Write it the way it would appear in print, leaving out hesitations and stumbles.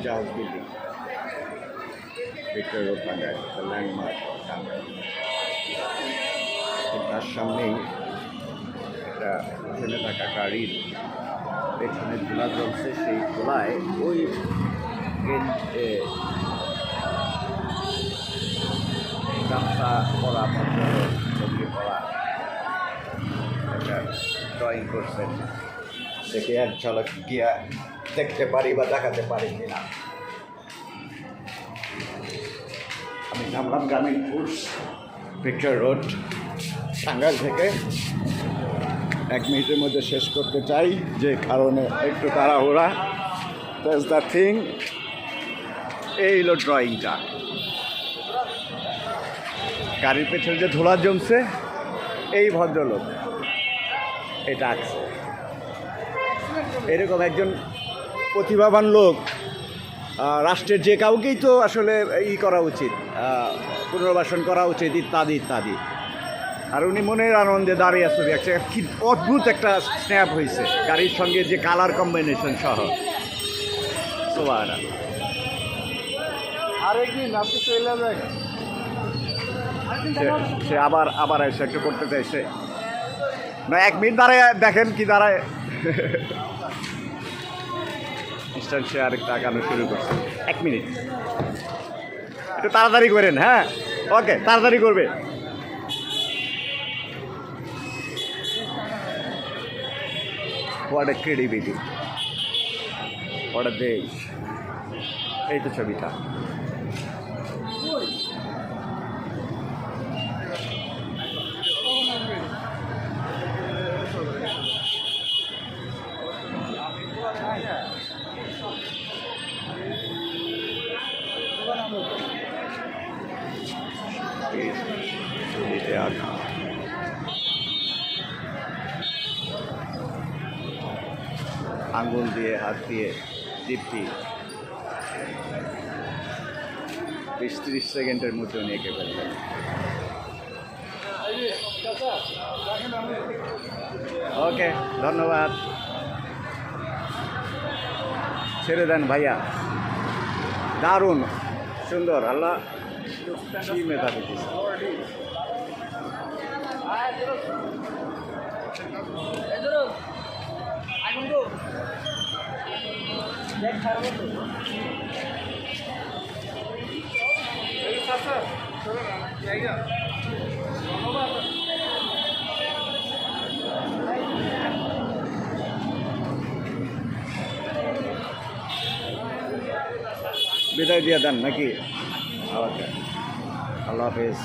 জাহাজ building, Victoria road, Tangail, landmark Tangail. তার সামনেই একটা থেমে থাকা গাড়ির পেছনে ধুলা জ্বলছে, সেই ধুলায় ওই গামছা পরা ভদ্রলোক ছবি পড়া একটা ড্রয়িং করছেন, সেকে এক ঝলক গিয়া দেখতে পারি বা দেখাতে পারি কিনা। আমি নামলাম গ্রামীণ ফুডস, ভিক্টোরিয়া রোড, টাঙ্গাইল থেকে। 1 মিনিটের মধ্যে শেষ করতে চাই, যে কারণে একটু তাড়াহুড়া। That's the thing. এই হলো ড্রয়িংটা। গাড়ির পেছনে যে ধুলা জমছে, এই ভদ্রলোক এটা আঁকছে। এরকম একজন প্রতিভাবান লোক রাষ্ট্রের যে কাউকেই তো আসলে করা উচিত, পুনর্বাসন করা উচিত, ইত্যাদি ইত্যাদি। আর উনি মনের আনন্দে দাঁড়িয়ে ছবি আঁকছে। কি অদ্ভুত একটা স্ন্যাপ হয়েছে গাড়ির সঙ্গে, যে কালার কম্বিনেশন সহ। সে আবার এসে একটু করতে চাইছে না। 1 মিনিট দাঁড়ায় দেখেন কি দাঁড়ায়। ইনস্ট্যান্ট সে আরেকটা আঁকানো শুরু করছে। 1 মিনিট, একটু তাড়াতাড়ি করেন। হ্যাঁ, ওকে, তাড়াতাড়ি করবে। What a creativity, what a দেশ। এই তো ছবিটা। ছবিতে আঁকা আঙুল দিয়ে, হাত দিয়ে দীপ্তি 20-30 সেকেন্ডের মতো নিয়ে এঁকে ফেলবেন। ওকে, ধন্যবাদ। ছেড়ে দেন ভাইয়া, দারুণ সুন্দর। আল্লাহ কি মেধাবী দিচ্ছে। বিদায় দিয়ে দেন নাকি? ওকে, আল্লাহ হাফেজ।